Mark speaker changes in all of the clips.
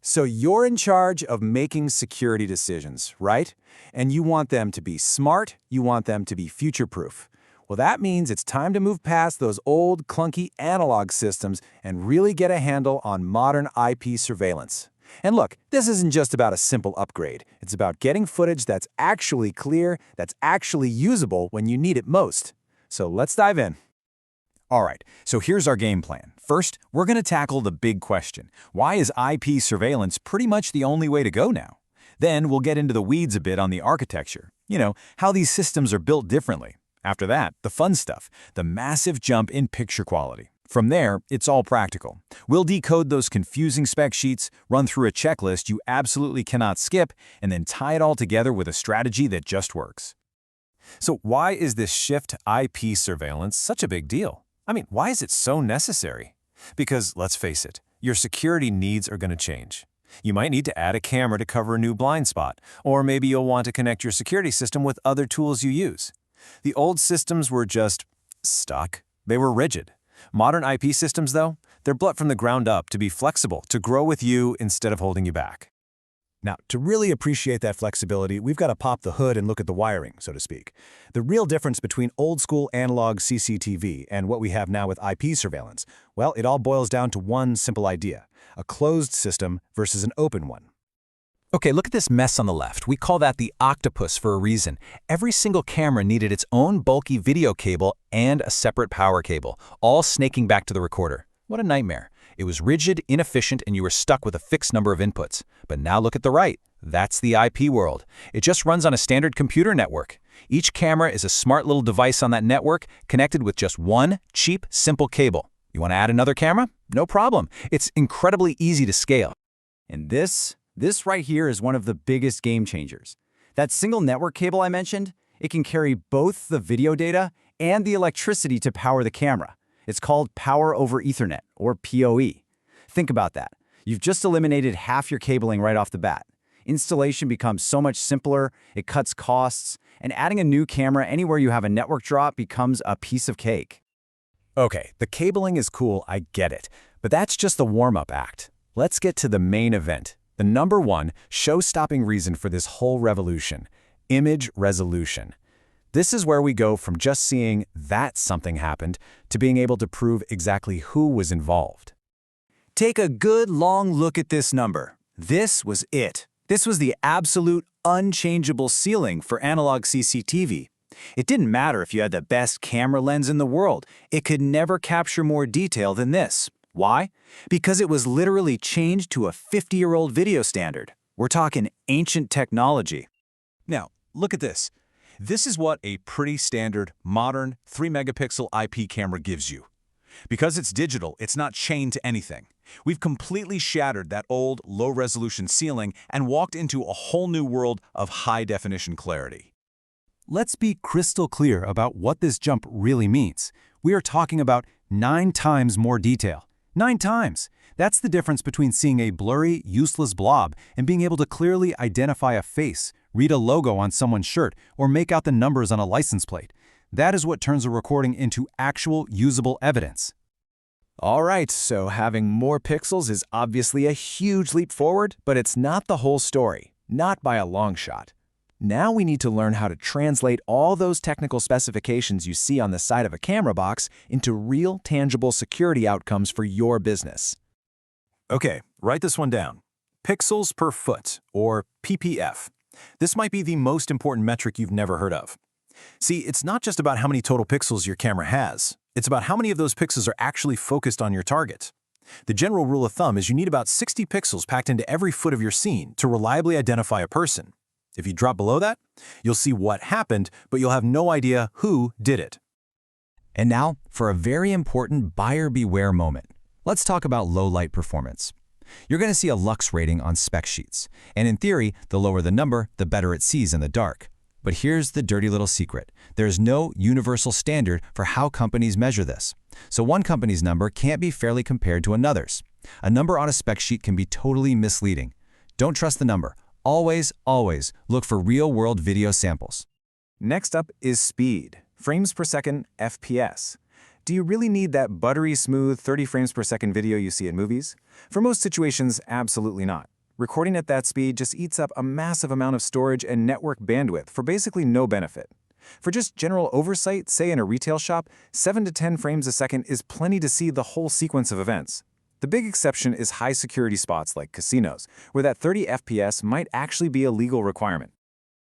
Speaker 1: So you're in charge of making security decisions, right? And you want them to be smart, you want them to be future-proof. Well, that means it's time to move past those old, clunky analog systems and really get a handle on modern IP surveillance. And look, this isn't just about a simple upgrade. It's about getting footage that's actually clear, that's actually usable when you need it most. So let's dive in.
Speaker 2: All right, so here's our game plan. First, we're going to tackle the big question. Why is IP surveillance pretty much the only way to go now? Then we'll get into the weeds a bit on the architecture. How these systems are built differently. After that, the fun stuff, the massive jump in picture quality. From there, it's all practical. We'll decode those confusing spec sheets, run through a checklist you absolutely cannot skip, and then tie it all together with a strategy that just works. So why is this shift to IP surveillance such a big deal? I mean, why is it so necessary? Because, let's face it, your security needs are going to change. You might need to add a camera to cover a new blind spot, or maybe you'll want to connect your security system with other tools you use. The old systems were just stuck. They were rigid. Modern IP systems, though, they're built from the ground up to be flexible, to grow with you instead of holding you back.
Speaker 3: Now, to really appreciate that flexibility, we've got to pop the hood and look at the wiring, so to speak. The real difference between old-school analog CCTV and what we have now with IP surveillance, well, it all boils down to one simple idea: a closed system versus an open one.
Speaker 2: Okay, look at this mess on the left. We call that the octopus for a reason. Every single camera needed its own bulky video cable and a separate power cable, all snaking back to the recorder. What a nightmare. It was rigid, inefficient, and you were stuck with a fixed number of inputs. But now look at the right. That's the IP world. It just runs on a standard computer network. Each camera is a smart little device on that network, connected with just one cheap, simple cable. You want to add another camera? No problem. It's incredibly easy to scale.
Speaker 4: And this right here is one of the biggest game changers. That single network cable I mentioned, it can carry both the video data and the electricity to power the camera. It's called Power over Ethernet, or PoE. Think about that. You've just eliminated half your cabling right off the bat. Installation becomes so much simpler, it cuts costs, and adding a new camera anywhere you have a network drop becomes a piece of cake.
Speaker 2: Okay, the cabling is cool, I get it. But that's just the warm-up act. Let's get to the main event. The number one show-stopping reason for this whole revolution: image resolution. This is where we go from just seeing that something happened to being able to prove exactly who was involved.
Speaker 1: Take a good long look at this number. This was it. This was the absolute unchangeable ceiling for analog CCTV. It didn't matter if you had the best camera lens in the world. It could never capture more detail than this. Why? Because it was literally changed to a 50-year-old video standard. We're talking ancient technology.
Speaker 2: Now, look at this. This is what a pretty standard, modern 3-megapixel IP camera gives you. Because it's digital, it's not chained to anything. We've completely shattered that old, low-resolution ceiling and walked into a whole new world of high-definition clarity. Let's be crystal clear about what this jump really means. We are talking about 9 times more detail. 9 times! That's the difference between seeing a blurry, useless blob and being able to clearly identify a face, read a logo on someone's shirt, or make out the numbers on a license plate. That is what turns a recording into actual, usable evidence.
Speaker 1: All right, so having more pixels is obviously a huge leap forward, but it's not the whole story, not by a long shot. Now we need to learn how to translate all those technical specifications you see on the side of a camera box into real, tangible security outcomes for your business.
Speaker 3: Okay, write this one down. Pixels per foot, or PPF. This might be the most important metric you've never heard of. See, it's not just about how many total pixels your camera has. It's about how many of those pixels are actually focused on your target. The general rule of thumb is you need about 60 pixels packed into every foot of your scene to reliably identify a person. If you drop below that, you'll see what happened, but you'll have no idea who did it.
Speaker 2: And now, for a very important buyer beware moment. Let's talk about low light performance. You're going to see a lux rating on spec sheets, and in theory, the lower the number, the better it sees in the dark. But here's the dirty little secret. There's no universal standard for how companies measure this. So one company's number can't be fairly compared to another's. A number on a spec sheet can be totally misleading. Don't trust the number. Always, always look for real-world video samples.
Speaker 1: Next up is speed, frames per second, FPS. Do you really need that buttery smooth 30 frames per second video you see in movies? For most situations, absolutely not. Recording at that speed just eats up a massive amount of storage and network bandwidth for basically no benefit. For just general oversight, say in a retail shop, 7 to 10 frames a second is plenty to see the whole sequence of events. The big exception is high-security spots like casinos, where that 30 FPS might actually be a legal requirement.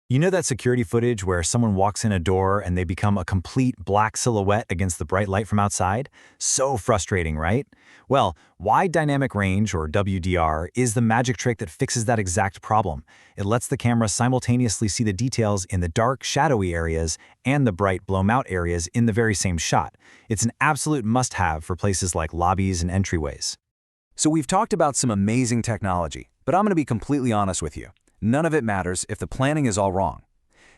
Speaker 2: You know that security footage where someone walks in a door and they become a complete black silhouette against the bright light from outside? So frustrating, right? Well, wide dynamic range, or WDR, is the magic trick that fixes that exact problem. It lets the camera simultaneously see the details in the dark, shadowy areas and the bright, blown-out areas in the very same shot. It's an absolute must-have for places like lobbies and entryways.
Speaker 1: So we've talked about some amazing technology, but I'm going to be completely honest with you. None of it matters if the planning is all wrong.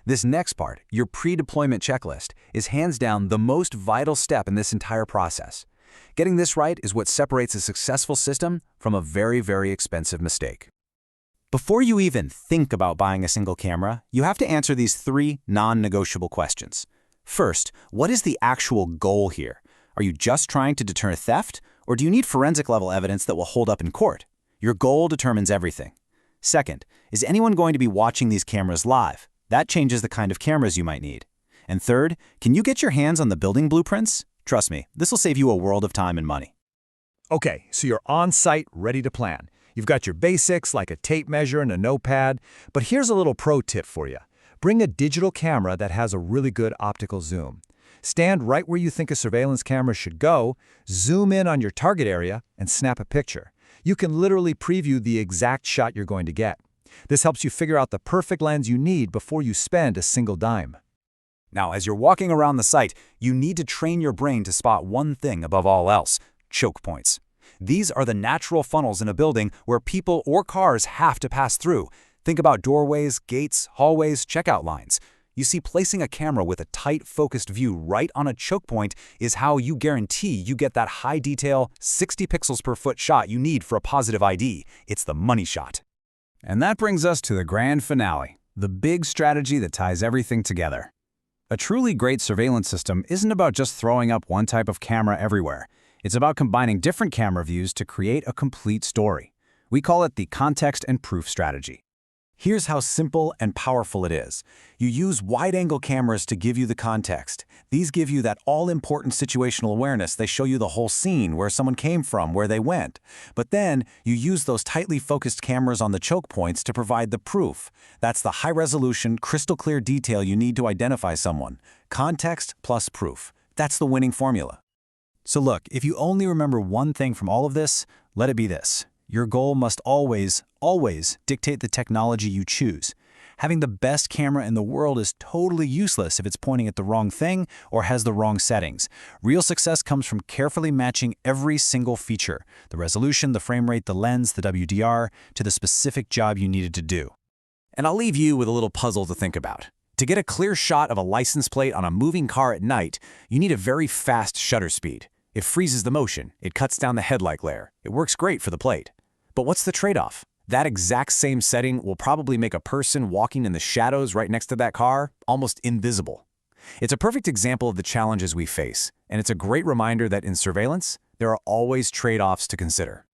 Speaker 1: This next part, your pre-deployment checklist, is hands down the most vital step in this entire process. Getting this right is what separates a successful system from a very, very expensive mistake. Before you even think about buying a single camera, you have to answer these 3 non-negotiable questions. First, what is the actual goal here? Are you just trying to deter theft, or do you need forensic-level evidence that will hold up in court? Your goal determines everything. Second, is anyone going to be watching these cameras live? That changes the kind of cameras you might need. And third, can you get your hands on the building blueprints? Trust me, this will save you a world of time and money.
Speaker 3: Okay, so you're on site, ready to plan. You've got your basics like a tape measure and a notepad, but here's a little pro tip for you. Bring a digital camera that has a really good optical zoom. Stand right where you think a surveillance camera should go, zoom in on your target area, and snap a picture. You can literally preview the exact shot you're going to get. This helps you figure out the perfect lens you need before you spend a single dime.
Speaker 1: Now, as you're walking around the site, you need to train your brain to spot one thing above all else: choke points. These are the natural funnels in a building where people or cars have to pass through. Think about doorways, gates, hallways, checkout lines. You see, placing a camera with a tight, focused view right on a choke point is how you guarantee you get that high-detail, 60 pixels per foot shot you need for a positive ID. It's the money shot.
Speaker 2: And that brings us to the grand finale, the big strategy that ties everything together. A truly great surveillance system isn't about just throwing up one type of camera everywhere. It's about combining different camera views to create a complete story. We call it the context and proof strategy.
Speaker 1: Here's how simple and powerful it is. You use wide-angle cameras to give you the context. These give you that all-important situational awareness. They show you the whole scene, where someone came from, where they went. But then, you use those tightly focused cameras on the choke points to provide the proof. That's the high-resolution, crystal-clear detail you need to identify someone. Context plus proof. That's the winning formula.
Speaker 2: So look, if you only remember one thing from all of this, let it be this. Your goal must always, always dictate the technology you choose. Having the best camera in the world is totally useless if it's pointing at the wrong thing or has the wrong settings. Real success comes from carefully matching every single feature, the resolution, the frame rate, the lens, the WDR, to the specific job you needed to do.
Speaker 1: And I'll leave you with a little puzzle to think about. To get a clear shot of a license plate on a moving car at night, you need a very fast shutter speed. It freezes the motion. It cuts down the headlight glare. It works great for the plate. But what's the trade-off? That exact same setting will probably make a person walking in the shadows right next to that car almost invisible. It's a perfect example of the challenges we face, and it's a great reminder that in surveillance, there are always trade-offs to consider.